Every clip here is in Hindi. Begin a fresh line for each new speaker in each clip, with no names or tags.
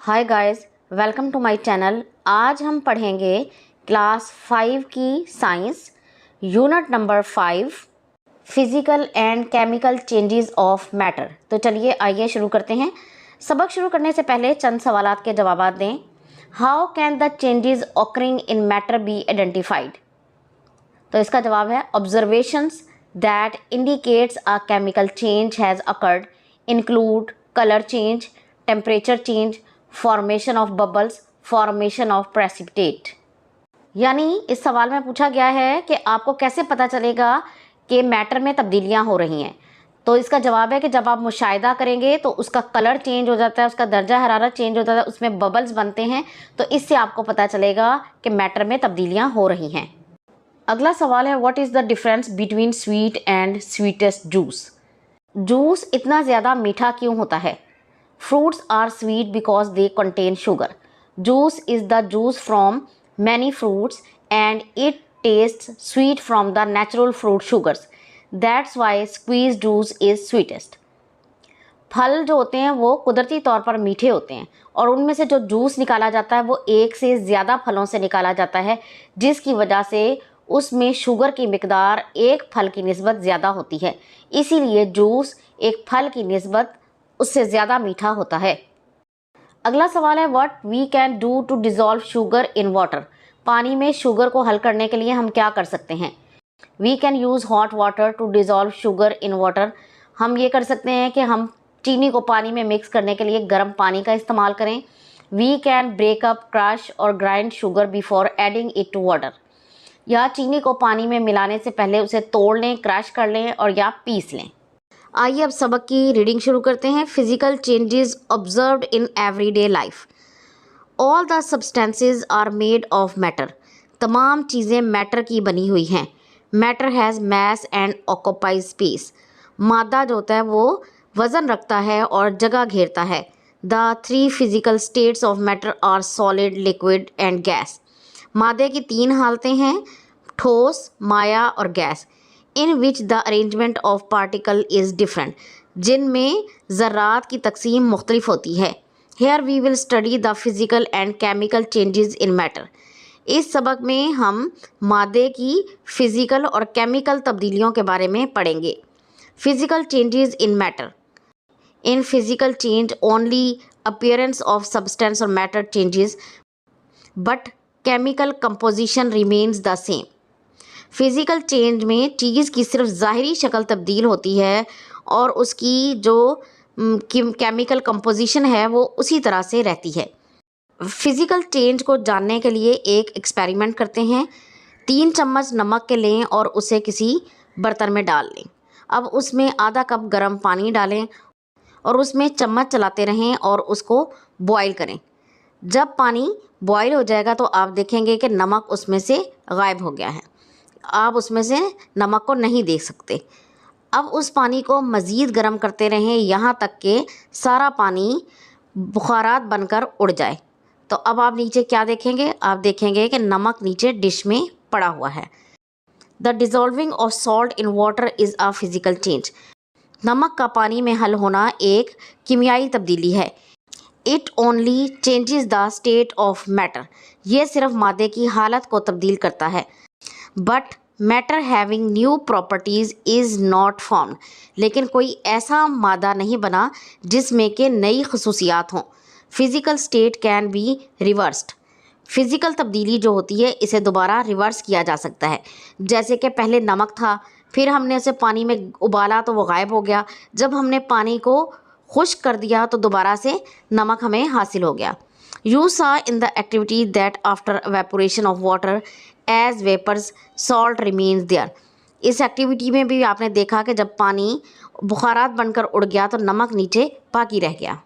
Hi guys, welcome to my channel. आज हम पढ़ेंगे क्लास 5 की science unit number 5 physical and chemical changes of matter. तो चलिए आइए शुरू करते हैं। सबक शुरू करने से पहले चंद सवालात के जवाब दें। How can the changes occurring in matter be identified? तो इसका जवाब है observations that indicates a chemical change has occurred include colour change, temperature change, formation of bubbles, formation of precipitate. यानी इस सवाल में पूछा गया है कि आपको कैसे पता चलेगा कि मैटर में तब्दीलियां हो रही हैं। तो इसका जवाब है कि जब आप मुशाहिदा करेंगे तो उसका कलर चेंज हो जाता है, उसका दर्जा हरारत चेंज हो जाता है, उसमें बबल्स बनते हैं। तो इससे आपको पता चलेगा कि मैटर में तब्दीलियां हो रही हैं। अगला सवाल है, what is the difference between sweet and sweetest juice? Juice इतना ज़्यादा मीठा क्यों होता है? Fruits are sweet because they contain sugar. Juice is the juice from many fruits and it tastes sweet from the natural fruit sugars. That's why squeezed juice is sweetest. फल जो होते हैं वो कुदरती तौर पर मीठे होते हैं और उनमें से जो जूस निकाला जाता है वो एक से ज़्यादा फलों से निकाला जाता है, जिसकी वजह से उसमें शुगर की मिकदार एक फल की निस्बत ज़्यादा होती है। इसीलिए जूस एक फल की निस्बत उससे ज़्यादा मीठा होता है। अगला सवाल है, what we can do to dissolve sugar in water? पानी में शुगर को हल करने के लिए हम क्या कर सकते हैं? We can use hot water to dissolve sugar in water. हम ये कर सकते हैं कि हम चीनी को पानी में मिक्स करने के लिए गर्म पानी का इस्तेमाल करें। We can break up, crush और grind sugar before adding it to water. या चीनी को पानी में मिलाने से पहले उसे तोड़ लें, क्रश कर लें और या पीस लें। आइए अब सबक की रीडिंग शुरू करते हैं। Physical changes observed in everyday life. All the substances are made of matter. तमाम चीज़ें मैटर की बनी हुई हैं। Matter has mass and occupies space. मादा जो होता है वो वज़न रखता है और जगह घेरता है। The 3 physical states of matter are solid, liquid and gas. मादे की 3 हालतें हैं, ठोस, माया और गैस। In which the arrangement of particle is different, जिनमें ज़र्रात की तकसीम मुख्तलिफ होती है। Here we will study the physical and chemical changes in matter. इस सबक में हम मादे की फ़िज़िकल और केमिकल तब्दीलियों के बारे में पढ़ेंगे। Physical changes in matter. In physical change only appearance of substance और matter changes but chemical composition remains the same. Physical change में चीज़ की सिर्फ ज़ाहिरी शक्ल तब्दील होती है और उसकी जो केमिकल कंपोजिशन है वो उसी तरह से रहती है। फिज़िकल चेंज को जानने के लिए एक एक्सपेरिमेंट करते हैं। 3 चम्मच नमक के लें और उसे किसी बर्तन में डाल लें। अब उसमें आधा कप गर्म पानी डालें और उसमें चम्मच चलाते रहें और उसको बॉईल करें। जब पानी बॉईल हो जाएगा तो आप देखेंगे कि नमक उसमें से गायब हो गया है। आप उसमें से नमक को नहीं देख सकते। अब उस पानी को मज़ीद गर्म करते रहें यहाँ तक कि सारा पानी बुखारात बनकर उड़ जाए। तो अब आप नीचे क्या देखेंगे? आप देखेंगे कि नमक नीचे डिश में पड़ा हुआ है। The dissolving of salt in water is a physical change. नमक का पानी में हल होना एक कीमियाई तब्दीली है। It only changes the state of matter. ये सिर्फ मादे की हालत को तब्दील करता है। But matter having new properties is not formed. लेकिन कोई ऐसा मादा नहीं बना जिसमें कि नई खसूसियात हों। Physical state can be reversed. Physical तब्दीली जो होती है इसे दोबारा रिवर्स किया जा सकता है। जैसे कि पहले नमक था, फिर हमने उसे पानी में उबाला तो वो गायब हो गया। जब हमने पानी को खुश्क कर दिया तो दोबारा से नमक हमें हासिल हो गया। You saw in the activity that after evaporation of water as vapors salt remains there. इस एक्टिविटी में भी आपने देखा कि जब पानी बुखारात बनकर उड़ गया तो नमक नीचे बाकी रह गया।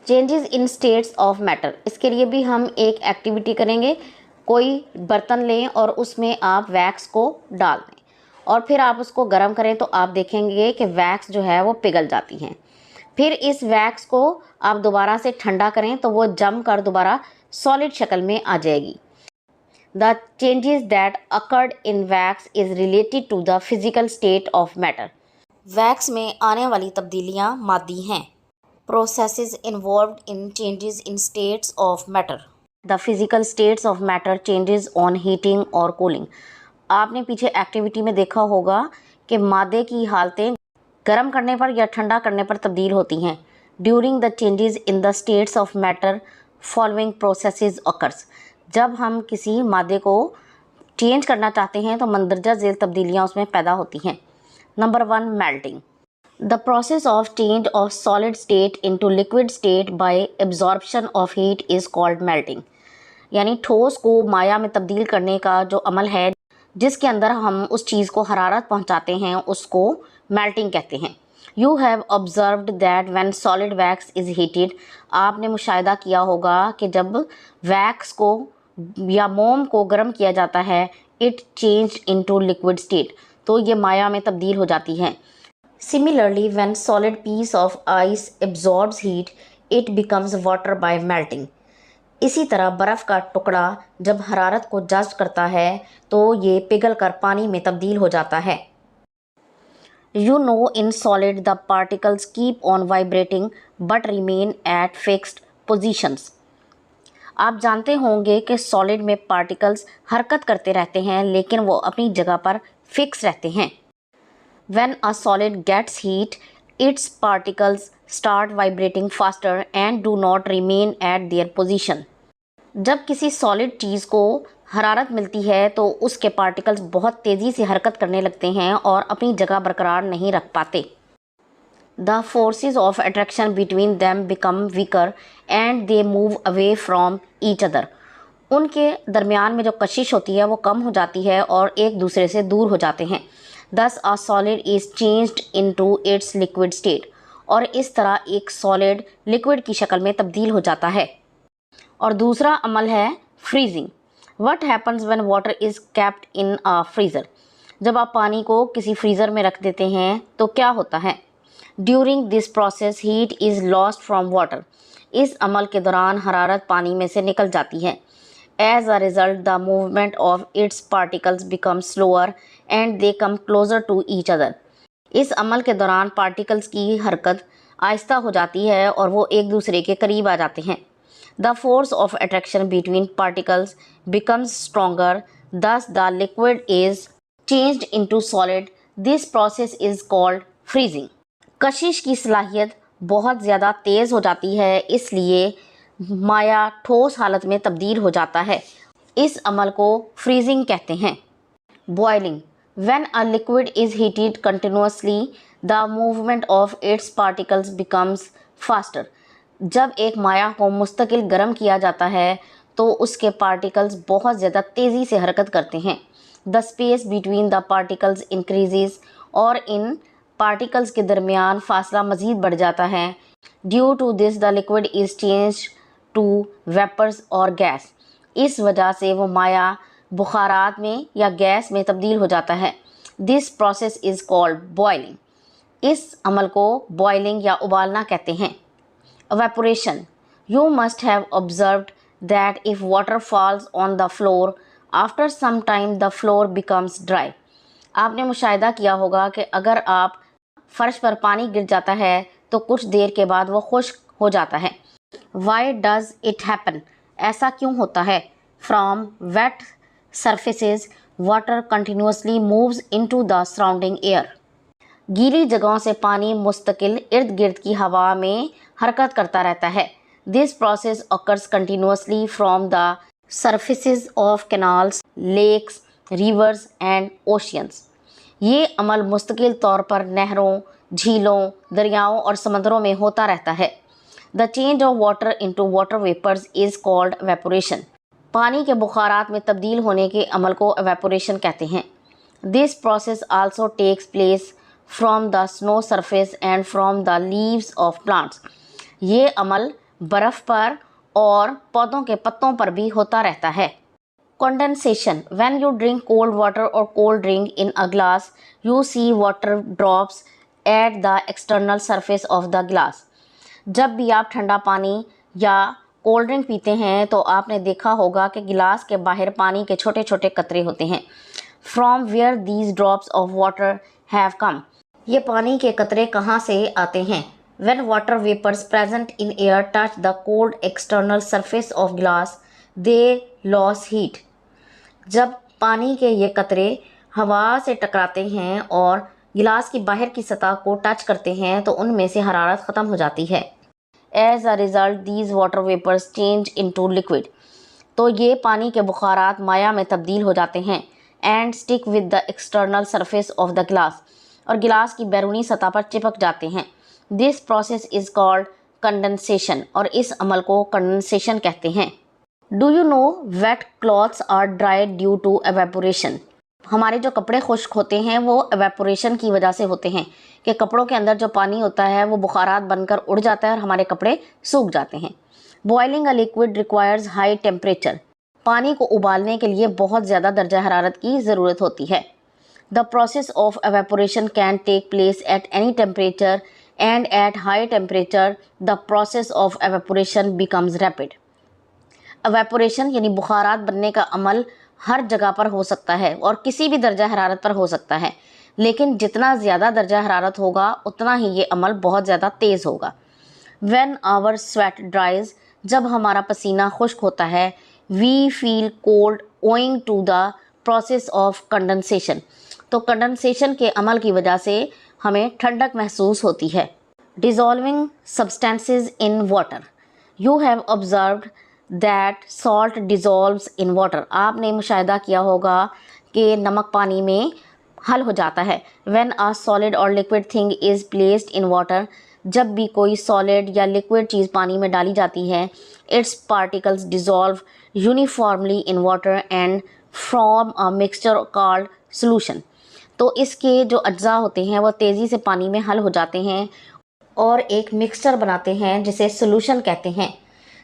Changes in states of matter. इसके लिए भी हम एक एक्टिविटी करेंगे। कोई बर्तन लें और उसमें आप वैक्स को डाल दें और फिर आप उसको गर्म करें तो आप देखेंगे कि वैक्स जो है वो पिघल जाती हैं। फिर इस वैक्स को आप दोबारा से ठंडा करें तो वो जम कर दोबारा सॉलिड शक्ल में आ जाएगी। The changes that occurred in wax is related to the physical state of matter. Wax में आने वाली तब्दीलियाँ मादी हैं। processes involved in changes in states of matter. The physical states of matter changes on heating or cooling. आपने पीछे एक्टिविटी में देखा होगा कि मादे की हालतें गर्म करने पर या ठंडा करने पर तब्दील होती हैं. During the changes in the states of matter following processes occurs. जब हम किसी मादे को चेंज करना चाहते हैं तो मंदरजा झेल तब्दीलियाँ उसमें पैदा होती हैं. Number 1, melting. The process of change of solid state into liquid state by absorption of heat is called melting. यानी ठोस को माया में तब्दील करने का जो अमल है जिसके अंदर हम उस चीज़ को हरारत पहुंचाते हैं उसको मेल्टिंग कहते हैं. You have observed that when solid wax is heated, आपने मुशाहिदा किया होगा कि जब वैक्स को या मोम को गर्म किया जाता है it changed into liquid state, तो ये माया में तब्दील हो जाती है. Similarly, when solid piece of ice absorbs heat, it becomes water by melting. इसी तरह बर्फ़ का टुकड़ा जब हरारत को जज़्ब करता है तो ये पिघल कर पानी में तब्दील हो जाता है. You know in solid the particles keep on vibrating but remain at fixed positions. आप जानते होंगे कि सॉलिड में पार्टिकल्स हरकत करते रहते हैं लेकिन वो अपनी जगह पर फिक्स रहते हैं. When a solid gets heat, its particles start vibrating faster and do not remain at their position. जब किसी सॉलिड चीज़ को हरारत मिलती है तो उसके पार्टिकल्स बहुत तेज़ी से हरकत करने लगते हैं और अपनी जगह बरकरार नहीं रख पाते. The forces of attraction between them become weaker and they move away from each other. उनके दरमियान में जो कशिश होती है वो कम हो जाती है और एक दूसरे से दूर हो जाते हैं. Thus a solid is changed into its liquid state. और इस तरह एक सॉलिड लिक्विड की शक्ल में तब्दील हो जाता है. और दूसरा अमल है freezing. What happens when water is kept in a freezer? जब आप पानी को किसी फ्रीज़र में रख देते हैं तो क्या होता है? During this process heat is lost from water. इस अमल के दौरान हरारत पानी में से निकल जाती है. As a result, the movement of its particles becomes slower and they come closer to each other. इस अमल के दौरान पार्टिकल्स की हरकत आहिस्ता हो जाती है और वो एक दूसरे के करीब आ जाते हैं. The force of attraction between particles becomes stronger. Thus, the liquid is changed into solid. This process is called freezing. कशिश की सलाहियत बहुत ज़्यादा तेज़ हो जाती है इसलिए माया ठोस हालत में तब्दील हो जाता है. इस अमल को फ्रीजिंग कहते हैं. Boiling. When a liquid is heated continuously, the movement of its particles becomes faster. जब एक माया को मुस्तकिल गर्म किया जाता है तो उसके पार्टिकल्स बहुत ज़्यादा तेज़ी से हरकत करते हैं. The space between the particles increases और इन पार्टिकल्स के दरमियान फासला मज़ीद बढ़ जाता है. Due to this the liquid is changed to vapors और गैस. इस वजह से वो माया बुखारात में या गैस में तब्दील हो जाता है. This process is called boiling. इस अमल को बॉइलिंग या उबालना कहते हैं. Evaporation. You must have observed that if water falls on the floor, after some time the floor becomes dry. आपने मुशाहिदा किया होगा कि अगर आप फर्श पर पानी गिर जाता है तो कुछ देर के बाद वो खुश्क हो जाता है. Why does it happen? ऐसा क्यों होता है? From wet surfaces, water continuously moves into the surrounding air. गीली जगहों से पानी मुस्तकिल इर्द गिर्द की हवा में हरकत करता रहता है. This process occurs continuously from the surfaces of canals, lakes, rivers and oceans. ये अमल मुस्तकिल तौर पर नहरों, झीलों, दरियाओं और समंदरों में होता रहता है. The change of water into water vapors is called evaporation. पानी के बुखारात में तब्दील होने के अमल को evaporation कहते हैं. This process also takes place from the snow surface and from the leaves of plants. ये अमल बर्फ़ पर और पौधों के पत्तों पर भी होता रहता है. Condensation. When you drink cold water or cold drink in a glass, you see water drops at the external surface of the glass. जब भी आप ठंडा पानी या कोल्ड ड्रिंक पीते हैं तो आपने देखा होगा कि गिलास के बाहर पानी के छोटे छोटे कतरे होते हैं. From where these drops of water have come. ये पानी के कतरे कहाँ से आते हैं? When water vapors present in air touch the cold external surface of glass, they lose heat. जब पानी के ये कतरे हवा से टकराते हैं और गिलास की बाहर की सतह को टच करते हैं तो उनमें से हरारत ख़त्म हो जाती है. As a result, these water vapors change into liquid. तो ये पानी के बुखारात माया में तब्दील हो जाते हैं. And stick with the external surface of the glass. और गिलास की बैरूनी सतह पर चिपक जाते हैं. This process is called condensation. और इस अमल को कंडेंसेशन कहते हैं. Do you know wet cloths are dried due to evaporation? हमारे जो कपड़े खुश्क होते हैं वो एवेपोरेशन की वजह से होते हैं कि कपड़ों के अंदर जो पानी होता है वो बुखारात बनकर उड़ जाता है और हमारे कपड़े सूख जाते हैं. Boiling a liquid requires high temperature. पानी को उबालने के लिए बहुत ज़्यादा दर्जा हरारत की ज़रूरत होती है. The process of evaporation can take place at any temperature and at high temperature the process of evaporation becomes rapid. Evaporation यानी बुखारात बनने का अमल हर जगह पर हो सकता है और किसी भी दर्जा हरारत पर हो सकता है, लेकिन जितना ज़्यादा दर्जा हरारत होगा उतना ही ये अमल बहुत ज़्यादा तेज़ होगा. When our sweat dries, जब हमारा पसीना खुश्क होता है, we feel cold owing to the process of condensation. तो कंडेंसेशन के अमल की वजह से हमें ठंडक महसूस होती है. Dissolving substances in water. You have observed that salt dissolves in water. आपने मुशाहिदा किया होगा कि नमक पानी में हल हो जाता है. When a solid or liquid thing is placed in water, जब भी कोई सॉलिड या लिक्विड चीज़ पानी में डाली जाती है, it's particles dissolve uniformly in water and from a mixture called solution. तो इसके जो अज्जा होते हैं वो तेज़ी से पानी में हल हो जाते हैं और एक मिक्सचर बनाते हैं जिसे सॉल्यूशन कहते हैं.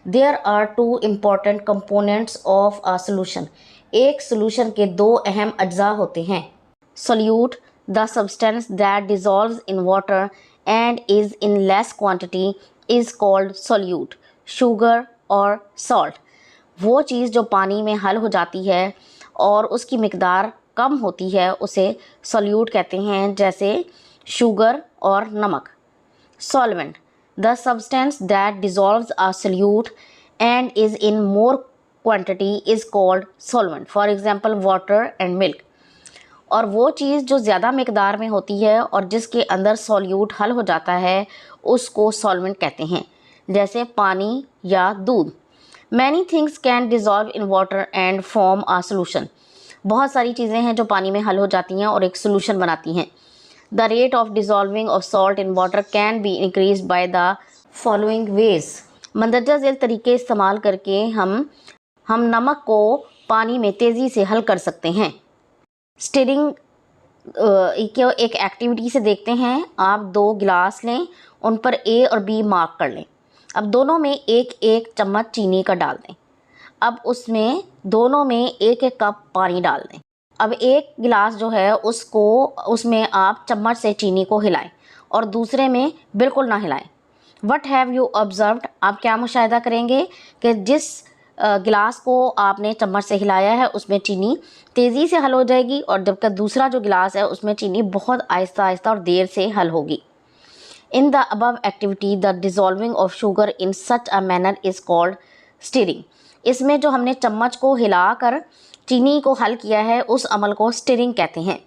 There are two important components of a solution. एक सॉल्यूशन के दो अहम अज्जा होते हैं. Solute, the substance that dissolves in water and is in less quantity is called solute. Sugar और salt, वो चीज़ जो पानी में हल हो जाती है और उसकी मिकदार कम होती है उसे solute कहते हैं, जैसे शुगर और नमक. Solvent, the substance that dissolves a solute and is in more quantity is called solvent. For example, water and milk. और वो चीज़ जो ज़्यादा मिकदार में होती है और जिसके अंदर सॉल्यूट हल हो जाता है उसको सॉल्वेंट कहते हैं, जैसे पानी या दूध. Many things can dissolve in water and form a solution. बहुत सारी चीज़ें हैं जो पानी में हल हो जाती हैं और एक सोल्यूशन बनाती हैं. The rate of dissolving of salt in water can be increase by the following ways. मंदरजा झेल तरीके इस्तेमाल करके हम नमक को पानी में तेज़ी से हल कर सकते हैं. स्टिरिंग को एक एक्टिविटी से देखते हैं. आप दो गिलास लें, उन पर ए और बी मार्क कर लें. अब दोनों में एक एक चम्मच चीनी का डाल दें. अब उसमें दोनों में एक एक कप पानी डाल दें. अब एक गिलास जो है उसमें आप चम्मच से चीनी को हिलाएं और दूसरे में बिल्कुल ना हिलाएं. What have you observed. आप क्या मुशाहिदा करेंगे कि जिस गिलास को आपने चम्मच से हिलाया है उसमें चीनी तेज़ी से हल हो जाएगी और जबकि दूसरा जो गिलास है उसमें चीनी बहुत आहिस्ता आहिस्ता और देर से हल होगी. In the above activity the dissolving of sugar in such a manner is called stirring. इसमें जो हमने चम्मच को हिलाकर चीनी को हल किया है उस अमल को स्टिरिंग कहते हैं.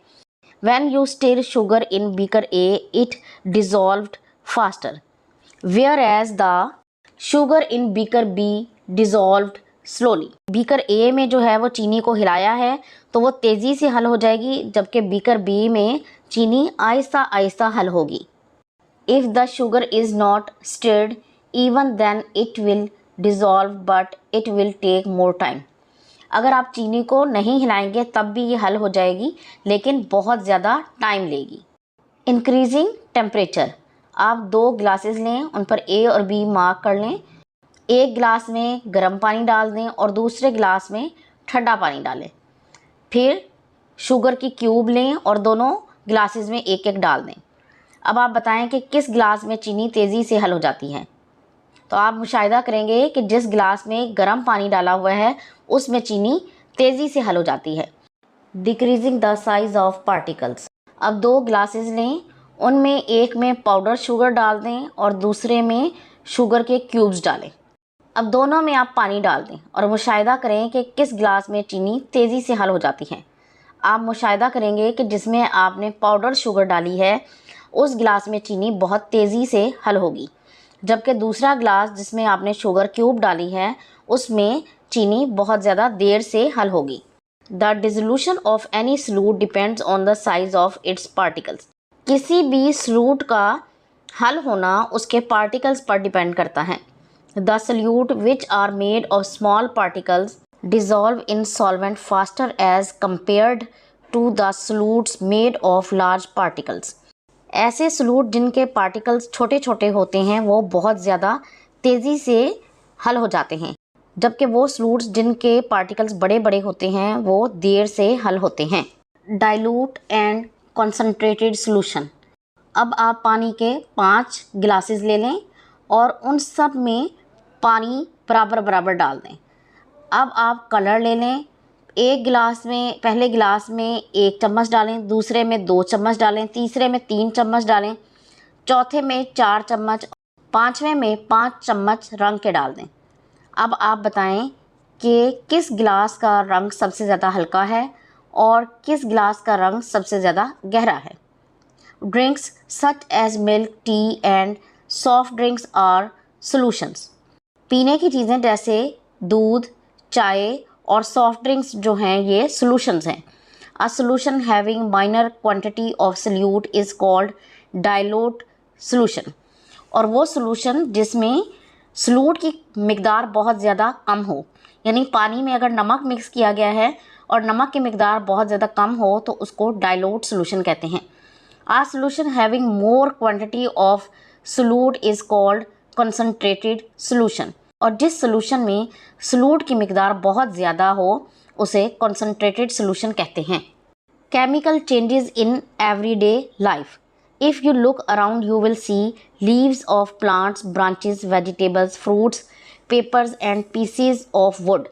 When you stir sugar in beaker A it dissolved faster, whereas the sugar in beaker B dissolved slowly. Beaker A में जो है वो चीनी को हिलाया है तो वो तेज़ी से हल हो जाएगी, जबकि बीकर बी में चीनी आहिस्ता आहिस्ता हल होगी. If the sugar is not stirred even then it will dissolve but it will take more time. अगर आप चीनी को नहीं हिलाएंगे तब भी ये हल हो जाएगी, लेकिन बहुत ज़्यादा टाइम लेगी. Increasing temperature. आप दो ग्लासेस लें, उन पर ए और बी मार्क कर लें. एक गिलास में गर्म पानी डाल दें और दूसरे गिलास में ठंडा पानी डालें. फिर शुगर की क्यूब लें और दोनों गिलासेस में एक एक डाल दें. अब आप बताएं कि किस गिलास में चीनी तेज़ी से हल हो जाती है. तो आप मुशाहिदा करेंगे कि जिस गिलास में गर्म पानी डाला हुआ है उसमें चीनी तेज़ी से हल हो जाती है. Decreasing the size of particles. अब दो ग्लासेस लें, उनमें एक में पाउडर शुगर डाल दें और दूसरे में शुगर के क्यूब्स डालें। अब दोनों में आप पानी डाल दें और मुशाहिदा करें कि किस गिलास में चीनी तेज़ी से हल हो जाती है। आप मुशाहिदा करेंगे कि जिसमें आपने पाउडर शुगर डाली है उस गिलास में चीनी बहुत तेज़ी से हल होगी, जबकि दूसरा गिलास जिसमें आपने शुगर क्यूब डाली है उसमें चीनी बहुत ज़्यादा देर से हल होगी। The dissolution of any solute depends on the size of its particles. किसी भी सॉल्यूट का हल होना उसके पार्टिकल्स पर डिपेंड करता है। The solute which are made of small particles dissolve in solvent faster as compared to the solutes made of large particles। ऐसे सॉल्यूट जिनके पार्टिकल्स छोटे छोटे होते हैं वो बहुत ज़्यादा तेज़ी से हल हो जाते हैं, जबकि वो सॉल्यूट्स जिनके पार्टिकल्स बड़े बड़े होते हैं वो देर से हल होते हैं। Dilute and concentrated solution. अब आप पानी के 5 गिलासेस ले लें और उन सब में पानी बराबर बराबर डाल दें। अब आप कलर ले लें। एक गिलास में, पहले गिलास में 1 चम्मच डालें, दूसरे में 2 चम्मच डालें, तीसरे में 3 चम्मच डालें, चौथे में 4 चम्मच, पाँचवें में 5 चम्मच रंग के डाल दें। अब आप बताएं कि किस गिलास का रंग सबसे ज़्यादा हल्का है और किस गिलास का रंग सबसे ज़्यादा गहरा है। Drinks such as milk, tea and soft drinks are solutions. पीने की चीज़ें जैसे दूध, चाय और सॉफ्ट ड्रिंक्स जो हैं ये सॉल्यूशंस हैं। A solution having minor quantity of solute is called dilute solution. और वो सॉल्यूशन जिसमें सॉल्यूट की मिकदार बहुत ज़्यादा कम हो, यानी पानी में अगर नमक मिक्स किया गया है और नमक की मिकदार बहुत ज़्यादा कम हो तो उसको डाइल्यूट सॉल्यूशन कहते हैं। A solution having more quantity of solute is called concentrated solution. और जिस सॉल्यूशन में सॉल्यूट की मिकदार बहुत ज़्यादा हो उसे कंसनट्रेटेड सॉल्यूशन कहते हैं। Chemical changes in everyday life. If you look around you will see leaves of plants, branches, vegetables, fruits, papers and PCs of would.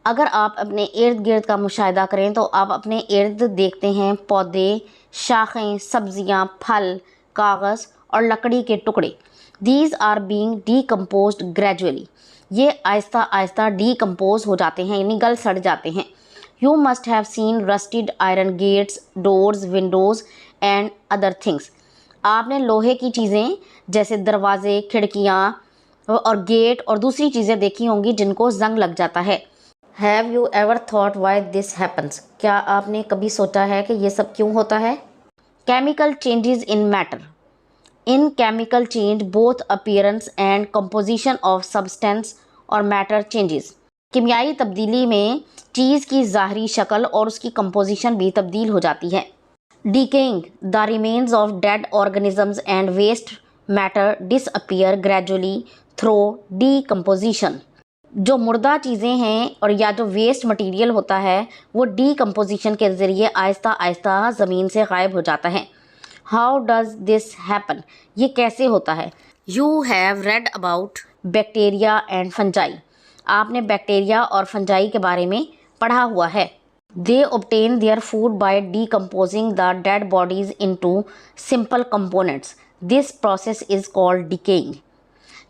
अगर आप अपने इर्द गिर्द का मुशाहिदा करें तो आप अपने इर्द देखते हैं पौधे, शाखें, सब्जियां, फल, कागज़ और लकड़ी के टुकड़े। These are being decomposed gradually. ये आहिस्ता आहिस्ता डीकम्पोज हो जाते हैं, यानी गल सड़ जाते हैं। You must have seen rusted iron gates, doors, windows and other things. आपने लोहे की चीज़ें जैसे दरवाजे, खिड़कियाँ और गेट और दूसरी चीज़ें देखी होंगी जिनको जंग लग जाता है। Have you ever thought why this happens. क्या आपने कभी सोचा है कि ये सब क्यों होता है। Chemical changes in matter. In chemical change both appearance and composition of substance और मैटर चेंजेस। कीमियाई तब्दीली में चीज़ की ज़ाहरी शक्ल और उसकी कंपोजिशन भी तब्दील हो जाती है। Decaying. The remains of dead organisms and waste matter disappear gradually through decomposition. जो मुर्दा चीज़ें हैं और या जो वेस्ट मटेरियल होता है वो डीकम्पोजिशन के ज़रिए आहिस्ता आहिस्ता ज़मीन से गायब हो जाता है। How does this happen. ये कैसे होता है। You have read about bacteria and fungi. आपने बैक्टीरिया और फंजाई के बारे में पढ़ा हुआ है। दे obtain their food by decomposing the dead bodies into simple components. This process is called decaying.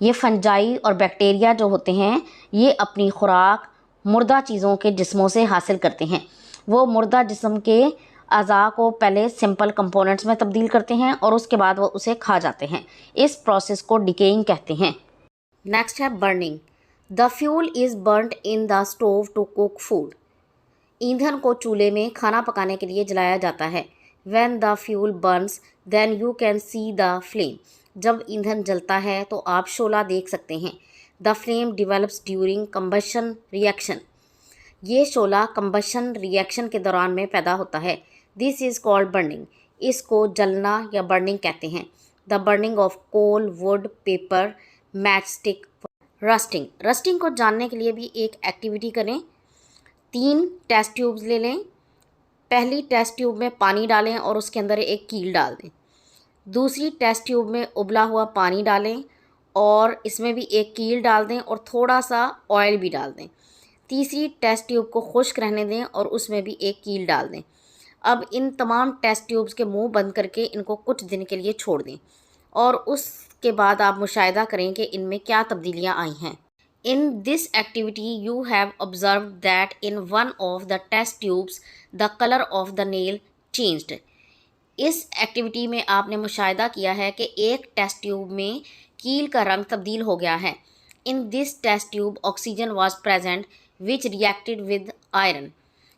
ये फंजाई और बैक्टीरिया जो होते हैं ये अपनी खुराक मुर्दा चीज़ों के जिस्मों से हासिल करते हैं। वो मुर्दा जिस्म के अज़ा को पहले सिंपल कंपोनेंट्स में तब्दील करते हैं और उसके बाद वो उसे खा जाते हैं। इस प्रोसेस को डिकेइंग कहते हैं। नेक्स्ट है burning. The fuel is burned in the stove to cook food. ईंधन को चूल्हे में खाना पकाने के लिए जलाया जाता है। When the fuel burns, then you can see the flame. जब ईंधन जलता है तो आप शोला देख सकते हैं। The flame develops during combustion reaction. ये शोला combustion reaction के दौरान में पैदा होता है। This is called burning. इसको जलना या burning कहते हैं। The burning of coal, wood, paper, matchstick, rusting. Rusting को जानने के लिए भी एक एक्टिविटी करें। 3 टेस्ट ट्यूब्स ले लें। पहली टेस्ट ट्यूब में पानी डालें और उसके अंदर एक कील डाल दें। दूसरी टेस्ट ट्यूब में उबला हुआ पानी डालें और इसमें भी एक कील डाल दें और थोड़ा सा ऑयल भी डाल दें। तीसरी टेस्ट ट्यूब को खुश्क रहने दें और उसमें भी एक कील डाल दें। अब इन तमाम टेस्ट ट्यूब्स के मुंह बंद करके इनको कुछ दिन के लिए छोड़ दें और उसके बाद आप मुशाहिदा करें कि इनमें क्या तब्दीलियां आई हैं। In this activity, you have observed that in one of the test tubes, the color of the nail changed. इस एक्टिविटी में आपने मुशाहिदा किया है कि एक टेस्ट ट्यूब में कील का रंग तब्दील हो गया है। In this test tube oxygen was present which reacted with iron.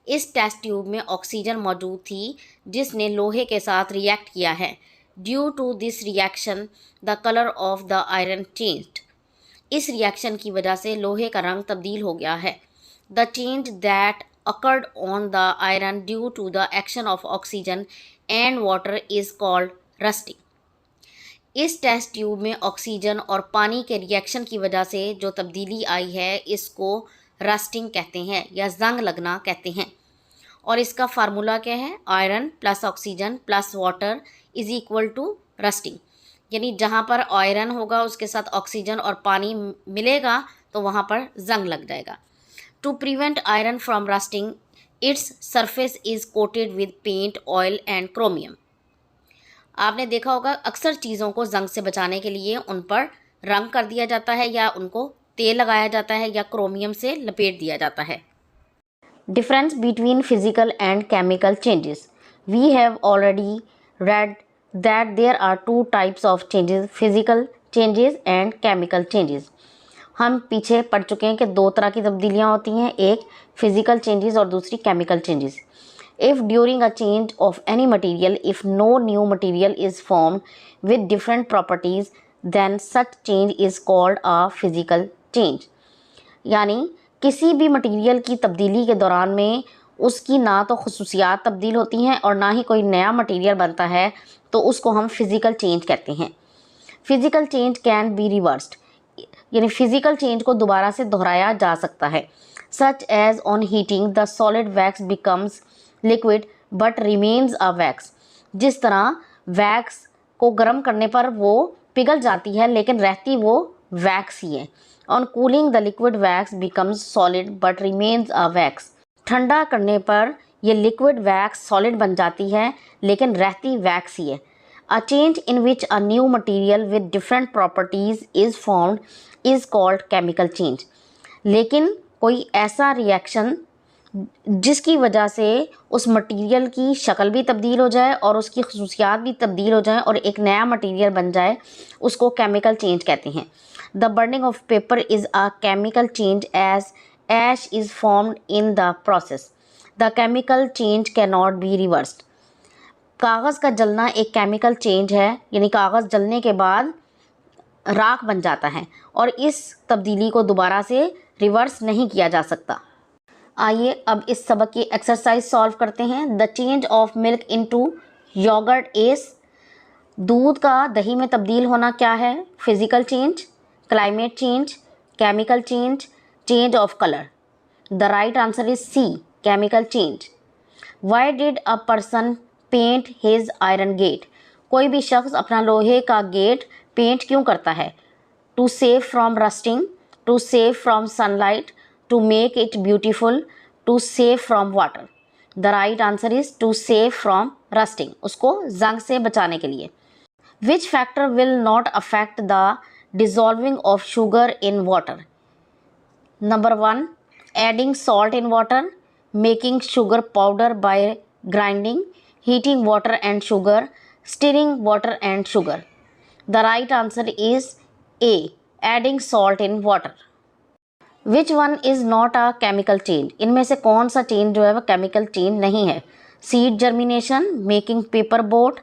इस टेस्ट ट्यूब में ऑक्सीजन मौजूद थी जिसने लोहे के साथ रिएक्ट किया है। Due to this reaction the colour of the iron changed. इस रिएक्शन की वजह से लोहे का रंग तब्दील हो गया है। The change that occurred on the iron due to the action of oxygen and water is called rusting. इस टेस्ट ट्यूब में ऑक्सीजन और पानी के रिएक्शन की वजह से जो तब्दीली आई है इसको रस्टिंग कहते हैं या जंग लगना कहते हैं। और इसका फार्मूला क्या है? Iron plus oxygen plus water is equal to rusting. यानी जहाँ पर आयरन होगा उसके साथ ऑक्सीजन और पानी मिलेगा तो वहाँ पर जंग लग जाएगा। To prevent iron from rusting its surface is coated with paint oil and chromium. आपने देखा होगा अक्सर चीज़ों को जंग से बचाने के लिए उन पर रंग कर दिया जाता है या उनको तेल लगाया जाता है या क्रोमियम से लपेट दिया जाता है। Difference between physical and chemical changes. We have already read that there are two types of changes, physical changes and chemical changes. हम पीछे पढ़ चुके हैं कि दो तरह की तब्दीलियाँ होती हैं, एक फिजिकल चेंजेस और दूसरी chemical changes. If during a change of any material, if no new material is formed with different properties, then such change is called a physical change. यानी किसी भी मटेरियल की तब्दीली के दौरान में उसकी ना तो खसूसियात तब्दील होती हैं और ना ही कोई नया मटेरियल बनता है, तो उसको हम फिज़िकल चेंज कहते हैं। Physical change can be reversed, यानी फ़िज़िकल चेंज को दोबारा से दोहराया जा सकता है। Such as on heating the solid wax becomes liquid but remains a wax. जिस तरह वैक्स को गर्म करने पर वो पिघल जाती है लेकिन रहती वो वैक्स ही है। On cooling the liquid wax becomes solid but remains a wax. ठंडा करने पर ये लिक्विड वैक्स सॉलिड बन जाती है लेकिन रहती वैक्स ही है। A change in which a new material with different properties is formed is called chemical change. लेकिन कोई ऐसा रिएक्शन जिसकी वजह से उस मटेरियल की शक्ल भी तब्दील हो जाए और उसकी खसूसियात भी तब्दील हो जाए और एक नया मटेरियल बन जाए, उसको केमिकल चेंज कहते हैं। The burning of paper is a chemical change as ash is formed in the process. The chemical change cannot be reversed. कागज़ का जलना एक केमिकल चेंज है, यानी कागज़ जलने के बाद राख बन जाता है और इस तब्दीली को दोबारा से रिवर्स नहीं किया जा सकता। आइए अब इस सबक की एक्सरसाइज सॉल्व करते हैं। The change of milk into yogurt is. दूध का दही में तब्दील होना क्या है? Physical change, climate change, chemical change, change of color. The right answer is C, chemical change. Why did a person paint his iron gate? कोई भी शख्स अपना लोहे का गेट पेंट क्यों करता है? To save from rusting, to save from sunlight, to make it beautiful, to save from water. The right answer is to save from rusting. उसको जंग से बचाने के लिए। Which factor will not affect the dissolving of sugar in water? Number 1, adding salt in water, making sugar powder by grinding, heating water and sugar, stirring water and sugar. The right answer is A, adding salt in water. Which one is not a chemical change? इनमें से कौन सा चेंज जो है वह केमिकल चेंज नहीं है? Seed germination, making paper boat,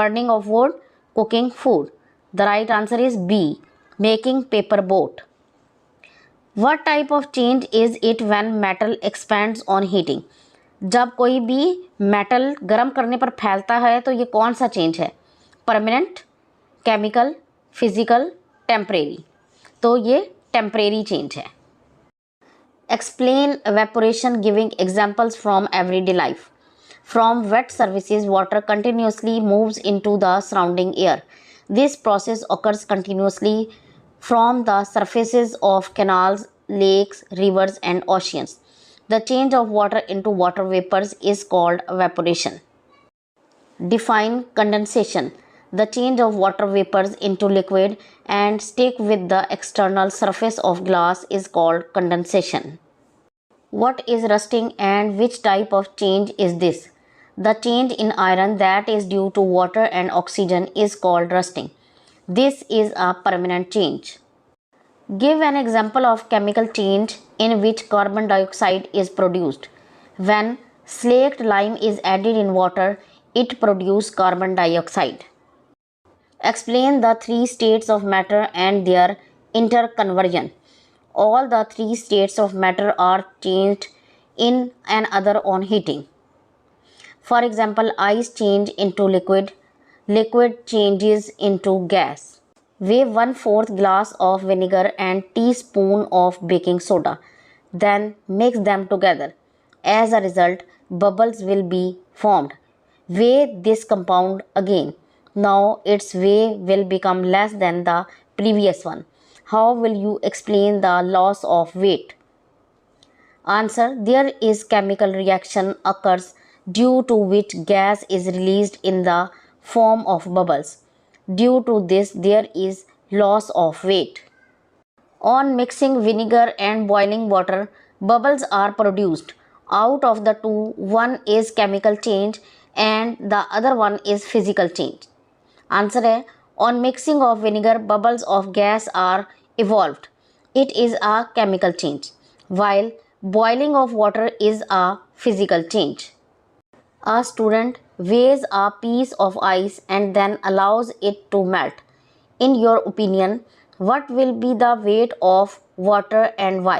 burning of wood, cooking food. The right answer is B, making paper boat. What type of change is it when metal expands on heating? जब कोई भी मेटल गर्म करने पर फैलता है तो ये कौन सा चेंज है? Permanent, chemical, physical, temporary. तो ये टेम्परेरी चेंज है। Explain evaporation giving examples from everyday life. From wet surfaces water continuously moves into the surrounding air. This process occurs continuously from the surfaces of canals, lakes, rivers and oceans. The change of water into water vapors is called evaporation. Define condensation. The change of water vapors into liquid and stick with the external surface of glass is called condensation. What is rusting and which type of change is this? The change in iron that is due to water and oxygen is called rusting. This is a permanent change. Give an example of chemical change in which carbon dioxide is produced. When slaked lime is added in water, it produces carbon dioxide. Explain the three states of matter and their interconversion. All the three states of matter are changed in another on heating. For example, ice change into liquid, liquid changes into gas. Weigh 1/4 glass of vinegar and teaspoon of baking soda. Then mix them together. As a result, bubbles will be formed. Weigh this compound again. Now its weight will become less than the previous one. How will you explain the loss of weight? Answer: there is chemical reaction occurs due to which gas is released in the form of bubbles. Due to this, there is loss of weight. On mixing vinegar and boiling water, bubbles are produced. Out of the two, one is chemical change and the other one is physical change. Answer है, on mixing of vinegar, bubbles of gas are evolved. It is a chemical change, while boiling of water is a physical change. A student weighs a piece of ice and then allows it to melt. In your opinion, what will be the weight of water and why?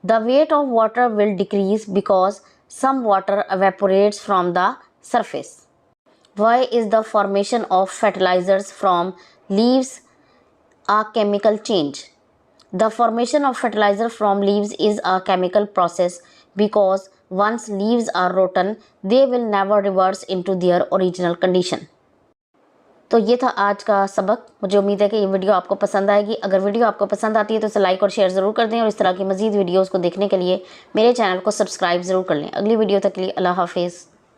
The weight of water will decrease because some water evaporates from the surface. Why is the formation of fertilizers from leaves a chemical change? The formation of fertilizer from leaves is a chemical process because once leaves are rotten, they will never reverse into their original condition. तो ये था आज का सबक। मुझे उम्मीद है कि ये वीडियो आपको पसंद आएगी। अगर वीडियो आपको पसंद आती है तो इसे लाइक और शेयर ज़रूर कर दें और इस तरह की मज़ीद वीडियोज़ को देखने के लिए मेरे चैनल को सब्सक्राइब ज़रूर कर लें। अगली वीडियो तक के लिए अल्लाह हाफिज़।